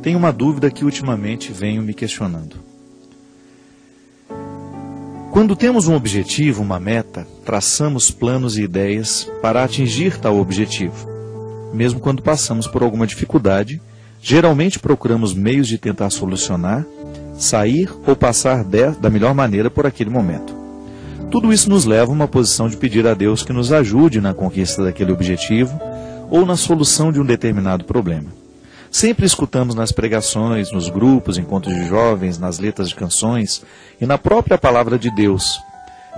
tenho uma dúvida que ultimamente venho me questionando. Quando temos um objetivo, uma meta, traçamos planos e ideias para atingir tal objetivo. Mesmo quando passamos por alguma dificuldade, geralmente procuramos meios de tentar solucionar, sair ou passar da melhor maneira por aquele momento. Tudo isso nos leva a uma posição de pedir a Deus que nos ajude na conquista daquele objetivo ou na solução de um determinado problema. Sempre escutamos nas pregações, nos grupos, encontros de jovens, nas letras de canções e na própria palavra de Deus.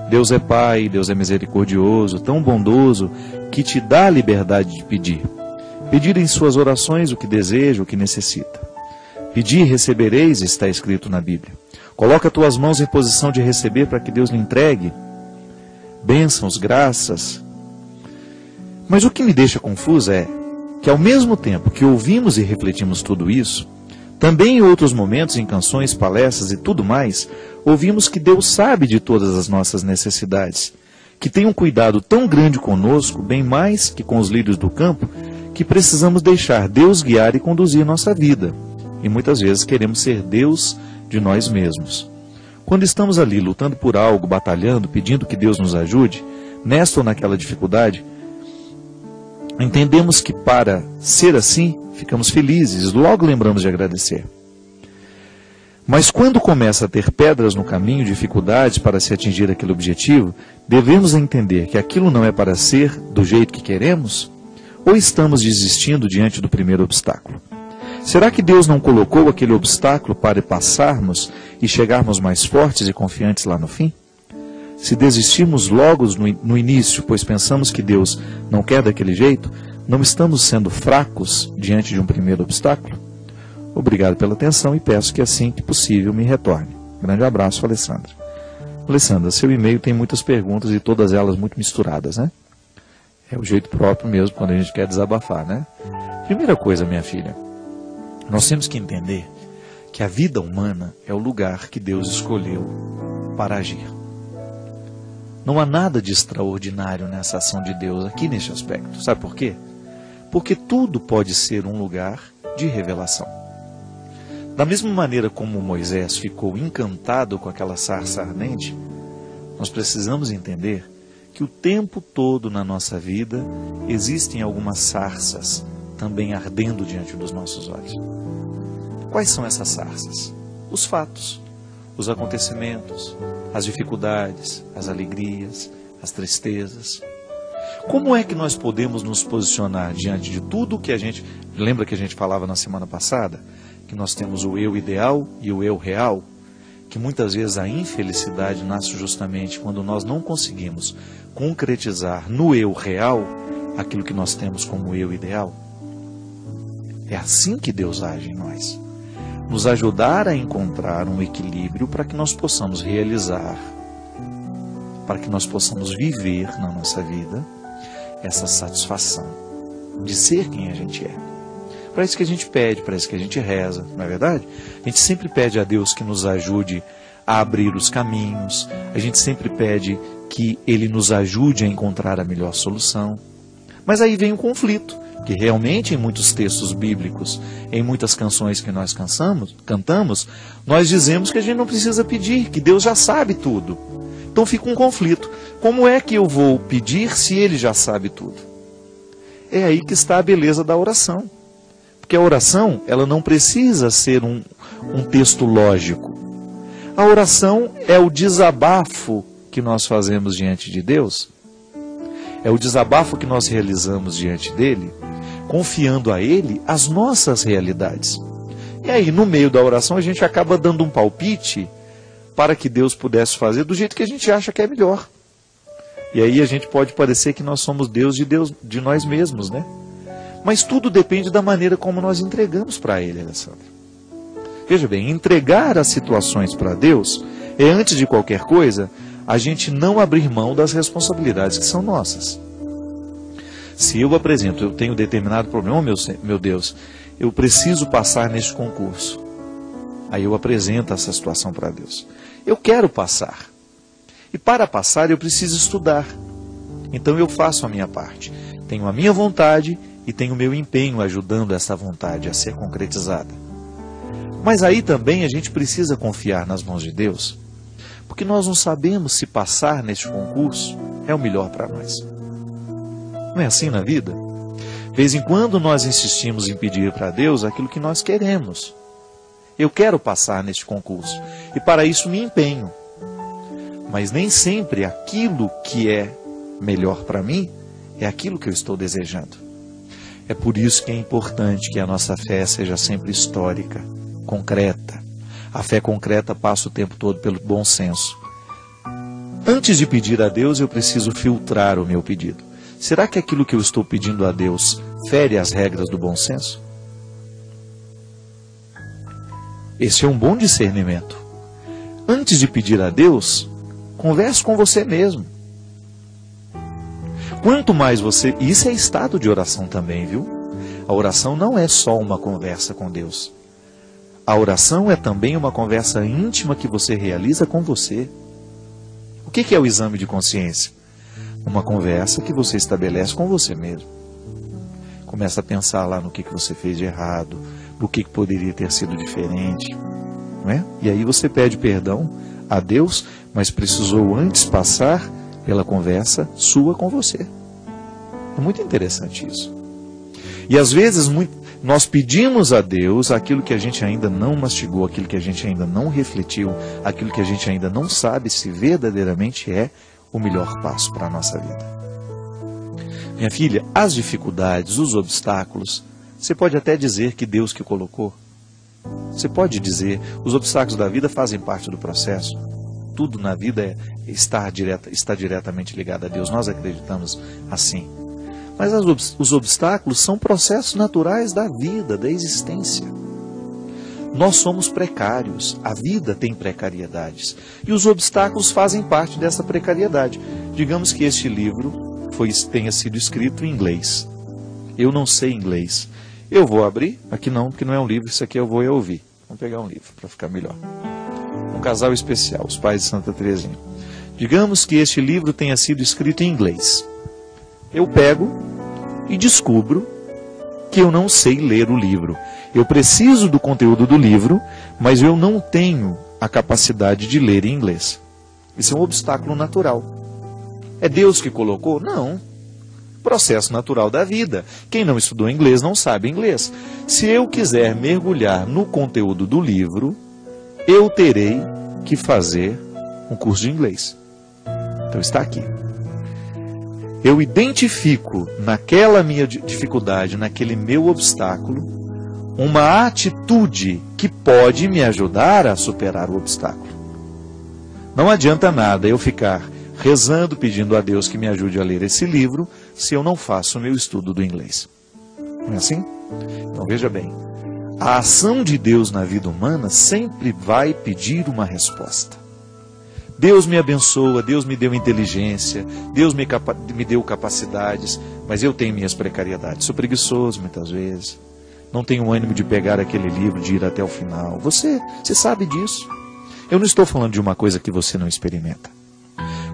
Deus é Pai, Deus é misericordioso, tão bondoso, que te dá a liberdade de pedir. Pedir em suas orações o que deseja, o que necessita. Pedir, recebereis, está escrito na Bíblia. Coloca tuas mãos em posição de receber para que Deus lhe entregue bênçãos, graças. Mas o que me deixa confuso é que ao mesmo tempo que ouvimos e refletimos tudo isso, também em outros momentos, em canções, palestras e tudo mais, ouvimos que Deus sabe de todas as nossas necessidades, que tem um cuidado tão grande conosco, bem mais que com os lírios do campo, que precisamos deixar Deus guiar e conduzir nossa vida. E muitas vezes queremos ser Deus de nós mesmos. Quando estamos ali lutando por algo, batalhando, pedindo que Deus nos ajude, nesta ou naquela dificuldade, entendemos que para ser assim, ficamos felizes, logo lembramos de agradecer. Mas quando começa a ter pedras no caminho, dificuldades para se atingir aquele objetivo, devemos entender que aquilo não é para ser do jeito que queremos? Ou estamos desistindo diante do primeiro obstáculo? Será que Deus não colocou aquele obstáculo para passarmos e chegarmos mais fortes e confiantes lá no fim? Se desistimos logo no início, pois pensamos que Deus não quer daquele jeito, não estamos sendo fracos diante de um primeiro obstáculo? Obrigado pela atenção e peço que assim que possível me retorne. Grande abraço, Alessandra. Alessandra, seu e-mail tem muitas perguntas e todas elas muito misturadas, né? É o jeito próprio mesmo quando a gente quer desabafar, né? Primeira coisa, minha filha, nós temos que entender que a vida humana é o lugar que Deus escolheu para agir. Não há nada de extraordinário nessa ação de Deus aqui neste aspecto. Sabe por quê? Porque tudo pode ser um lugar de revelação. Da mesma maneira como Moisés ficou encantado com aquela sarça ardente, nós precisamos entender que o tempo todo na nossa vida existem algumas sarças também ardendo diante dos nossos olhos. Quais são essas sarças? Os fatos, os acontecimentos, as dificuldades, as alegrias, as tristezas. Como é que nós podemos nos posicionar diante de tudo que a gente... Lembra que a gente falava na semana passada? Que nós temos o eu ideal e o eu real? Que muitas vezes a infelicidade nasce justamente quando nós não conseguimos concretizar no eu real aquilo que nós temos como eu ideal. É assim que Deus age em nós. Nos ajudar a encontrar um equilíbrio para que nós possamos realizar, para que nós possamos viver na nossa vida essa satisfação de ser quem a gente é. Para isso que a gente pede, para isso que a gente reza, não é verdade? A gente sempre pede a Deus que nos ajude a abrir os caminhos, a gente sempre pede que Ele nos ajude a encontrar a melhor solução. Mas aí vem um conflito, que realmente em muitos textos bíblicos, em muitas canções que nós cantamos, nós dizemos que a gente não precisa pedir, que Deus já sabe tudo. Então fica um conflito. Como é que eu vou pedir se Ele já sabe tudo? É aí que está a beleza da oração. Porque a oração, ela não precisa ser um texto lógico. A oração é o desabafo que nós fazemos diante de Deus. É o desabafo que nós realizamos diante dEle, confiando a Ele as nossas realidades. E aí, no meio da oração, a gente acaba dando um palpite para que Deus pudesse fazer do jeito que a gente acha que é melhor. E aí a gente pode parecer que nós somos Deus de nós mesmos, né? Mas tudo depende da maneira como nós entregamos para Ele, Alessandra. Veja bem, entregar as situações para Deus é, antes de qualquer coisa, a gente não abrir mão das responsabilidades que são nossas. Se eu apresento, eu tenho determinado problema, oh, meu Deus, eu preciso passar neste concurso. Aí eu apresento essa situação para Deus. Eu quero passar. E para passar eu preciso estudar. Então eu faço a minha parte. Tenho a minha vontade e tenho o meu empenho ajudando essa vontade a ser concretizada. Mas aí também a gente precisa confiar nas mãos de Deus, porque nós não sabemos se passar neste concurso é o melhor para nós. Não é assim na vida? De vez em quando nós insistimos em pedir para Deus aquilo que nós queremos. Eu quero passar neste concurso e para isso me empenho. Mas nem sempre aquilo que é melhor para mim é aquilo que eu estou desejando. É por isso que é importante que a nossa fé seja sempre histórica, concreta. A fé concreta passa o tempo todo pelo bom senso. Antes de pedir a Deus, eu preciso filtrar o meu pedido. Será que aquilo que eu estou pedindo a Deus fere as regras do bom senso? Esse é um bom discernimento. Antes de pedir a Deus, converse com você mesmo. Quanto mais você... Isso é estado de oração também, viu? A oração não é só uma conversa com Deus. A oração é também uma conversa íntima que você realiza com você. O que é o exame de consciência? Uma conversa que você estabelece com você mesmo. Começa a pensar lá no que você fez de errado, no que poderia ter sido diferente, não é? E aí você pede perdão a Deus, mas precisou antes passar pela conversa sua com você. É muito interessante isso. E às vezes nós pedimos a Deus aquilo que a gente ainda não mastigou, aquilo que a gente ainda não refletiu, aquilo que a gente ainda não sabe se verdadeiramente é o melhor passo para a nossa vida. Minha filha, as dificuldades, os obstáculos, você pode até dizer que Deus que colocou. Você pode dizer, os obstáculos da vida fazem parte do processo. Tudo na vida está diretamente ligado a Deus. Nós acreditamos assim. Mas os obstáculos são processos naturais da vida, da existência. Nós somos precários. A vida tem precariedades. E os obstáculos fazem parte dessa precariedade. Digamos que este livro tenha sido escrito em inglês. Eu não sei inglês. Eu vou abrir, aqui não, porque não é um livro, isso aqui eu vou ouvir. Vamos pegar um livro para ficar melhor. Um casal especial, os pais de Santa Teresinha. Digamos que este livro tenha sido escrito em inglês. Eu pego e descubro que eu não sei ler o livro. Eu preciso do conteúdo do livro, mas eu não tenho a capacidade de ler em inglês. Isso é um obstáculo natural. É Deus que colocou? Não. Processo natural da vida. Quem não estudou inglês não sabe inglês. Se eu quiser mergulhar no conteúdo do livro, eu terei que fazer um curso de inglês. Então está aqui. Eu identifico naquela minha dificuldade, naquele meu obstáculo, uma atitude que pode me ajudar a superar o obstáculo. Não adianta nada eu ficar rezando, pedindo a Deus que me ajude a ler esse livro, se eu não faço o meu estudo do inglês. Não é assim? Então veja bem, a ação de Deus na vida humana sempre vai pedir uma resposta. Deus me abençoa, Deus me deu inteligência, Deus me deu capacidades, mas eu tenho minhas precariedades. Sou preguiçoso muitas vezes, não tenho ânimo de pegar aquele livro, de ir até o final. Você sabe disso. Eu não estou falando de uma coisa que você não experimenta.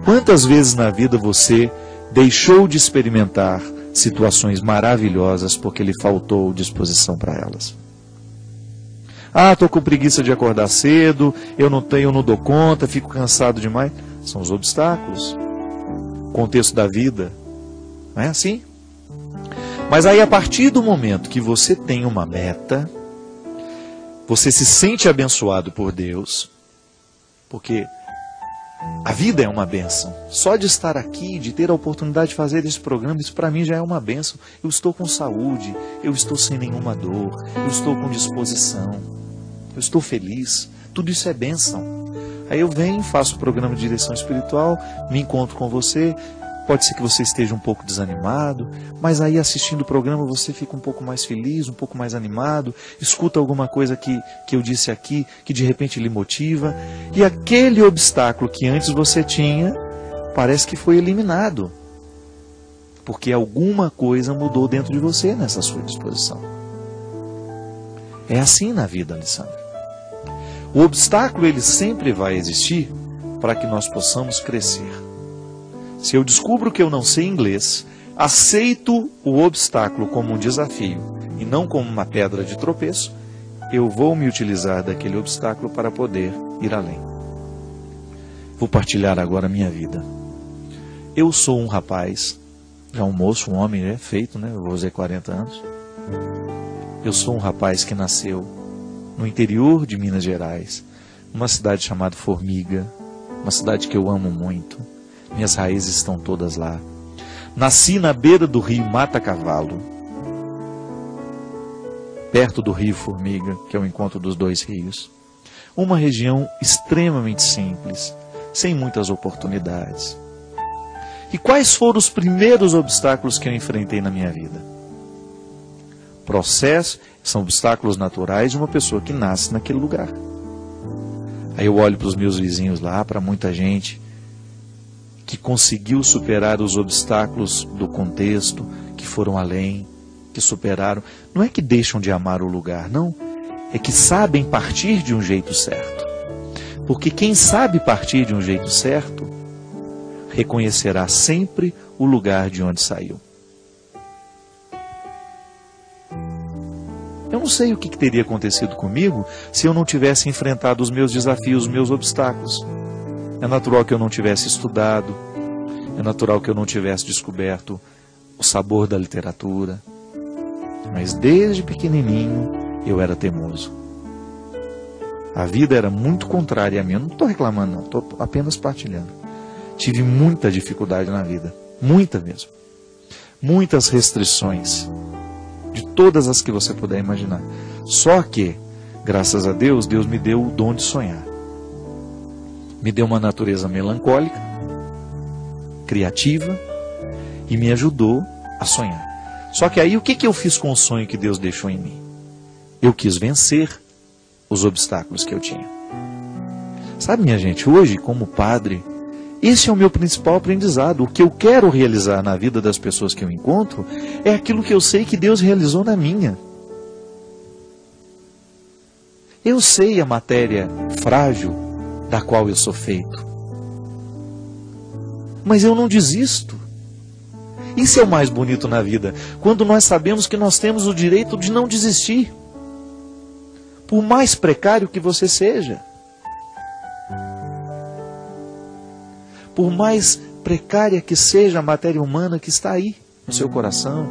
Quantas vezes na vida você deixou de experimentar situações maravilhosas porque lhe faltou disposição para elas? Ah, estou com preguiça de acordar cedo, eu não dou conta, fico cansado demais. São os obstáculos, o contexto da vida. Não é assim? Mas aí, a partir do momento que você tem uma meta, você se sente abençoado por Deus, porque a vida é uma bênção. Só de estar aqui, de ter a oportunidade de fazer esse programa, isso para mim já é uma bênção. Eu estou com saúde, eu estou sem nenhuma dor, eu estou com disposição, eu estou feliz. Tudo isso é bênção. Aí eu venho, faço o programa de direção espiritual, me encontro com você. Pode ser que você esteja um pouco desanimado, mas aí assistindo o programa você fica um pouco mais feliz, um pouco mais animado, escuta alguma coisa que eu disse aqui, que de repente lhe motiva, e aquele obstáculo que antes você tinha, parece que foi eliminado, porque alguma coisa mudou dentro de você nessa sua disposição. É assim na vida, Alessandra. O obstáculo ele sempre vai existir para que nós possamos crescer. Se eu descubro que eu não sei inglês, aceito o obstáculo como um desafio e não como uma pedra de tropeço, eu vou me utilizar daquele obstáculo para poder ir além. Vou partilhar agora a minha vida. Eu sou um rapaz, já um moço, um homem, feito, eu vou fazer 40 anos. Eu sou um rapaz que nasceu no interior de Minas Gerais, numa cidade chamada Formiga, uma cidade que eu amo muito. Minhas raízes estão todas lá. Nasci na beira do rio Mata Cavalo, perto do rio Formiga, que é o encontro dos dois rios. Uma região extremamente simples, sem muitas oportunidades. E quais foram os primeiros obstáculos que eu enfrentei na minha vida? São obstáculos naturais de uma pessoa que nasce naquele lugar. Aí eu olho para os meus vizinhos lá, para muita gente que conseguiu superar os obstáculos do contexto, que foram além, que superaram. Não é que deixam de amar o lugar, não. É que sabem partir de um jeito certo. Porque quem sabe partir de um jeito certo, reconhecerá sempre o lugar de onde saiu. Eu não sei o que teria acontecido comigo se eu não tivesse enfrentado os meus desafios, os meus obstáculos. É natural que eu não tivesse estudado, é natural que eu não tivesse descoberto o sabor da literatura, mas desde pequenininho eu era teimoso. A vida era muito contrária a mim, eu não estou reclamando não, estou apenas partilhando. Tive muita dificuldade na vida, muita mesmo, muitas restrições, de todas as que você puder imaginar. Só que, graças a Deus, Deus me deu o dom de sonhar. Me deu uma natureza melancólica, criativa, e me ajudou a sonhar. Só que aí o que eu fiz com o sonho que Deus deixou em mim? Eu quis vencer os obstáculos que eu tinha. Sabe, minha gente, hoje, como padre, esse é o meu principal aprendizado. O que eu quero realizar na vida das pessoas que eu encontro é aquilo que eu sei que Deus realizou na minha. Eu sei a matéria frágil da qual eu sou feito. Mas eu não desisto. Isso é o mais bonito na vida, quando nós sabemos que nós temos o direito de não desistir. Por mais precário que você seja. Por mais precária que seja a matéria humana que está aí no seu coração,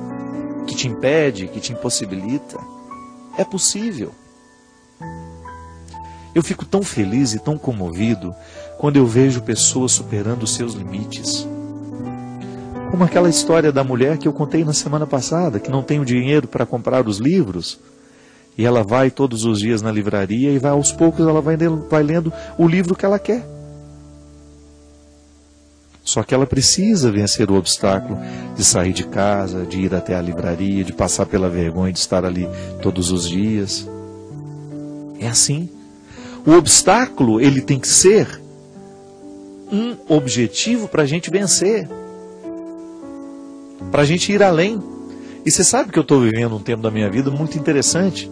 que te impede, que te impossibilita, é possível. Eu fico tão feliz e tão comovido quando eu vejo pessoas superando os seus limites. Como aquela história da mulher que eu contei na semana passada, que não tem o dinheiro para comprar os livros, e ela vai todos os dias na livraria e aos poucos ela vai lendo o livro que ela quer. Só que ela precisa vencer o obstáculo de sair de casa, de ir até a livraria, de passar pela vergonha de estar ali todos os dias. É assim. O obstáculo, ele tem que ser um objetivo para a gente vencer. Para a gente ir além. E você sabe que eu estou vivendo um tempo da minha vida muito interessante.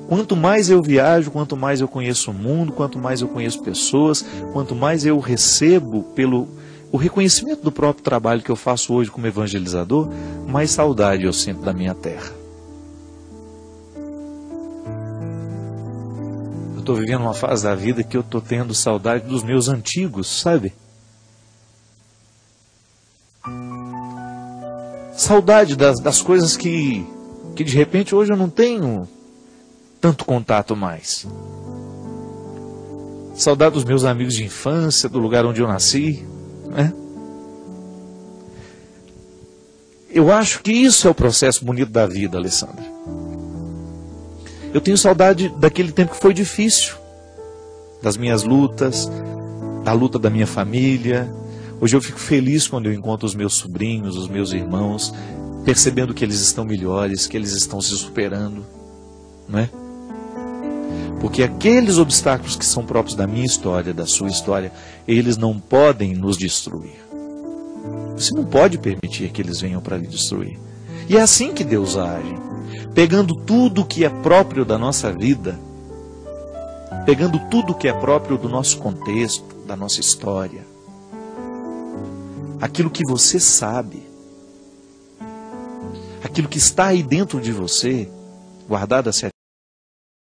Quanto mais eu viajo, quanto mais eu conheço o mundo, quanto mais eu conheço pessoas, quanto mais eu recebo pelo o reconhecimento do próprio trabalho que eu faço hoje como evangelizador, mais saudade eu sinto da minha terra. Eu estou vivendo uma fase da vida que eu estou tendo saudade dos meus antigos, sabe? Saudade das coisas que de repente hoje eu não tenho tanto contato mais. Saudade dos meus amigos de infância, do lugar onde eu nasci. Eu acho que isso é o processo bonito da vida, Alessandra. Eu tenho saudade daquele tempo que foi difícil, das minhas lutas, da luta da minha família. Hoje eu fico feliz quando eu encontro os meus sobrinhos, os meus irmãos, percebendo que eles estão melhores, que eles estão se superando, não é? Porque aqueles obstáculos que são próprios da minha história, da sua história, eles não podem nos destruir. Você não pode permitir que eles venham para lhe destruir. E é assim que Deus age. Pegando tudo que é próprio da nossa vida, pegando tudo que é próprio do nosso contexto, da nossa história, aquilo que você sabe, aquilo que está aí dentro de você, guardado a 7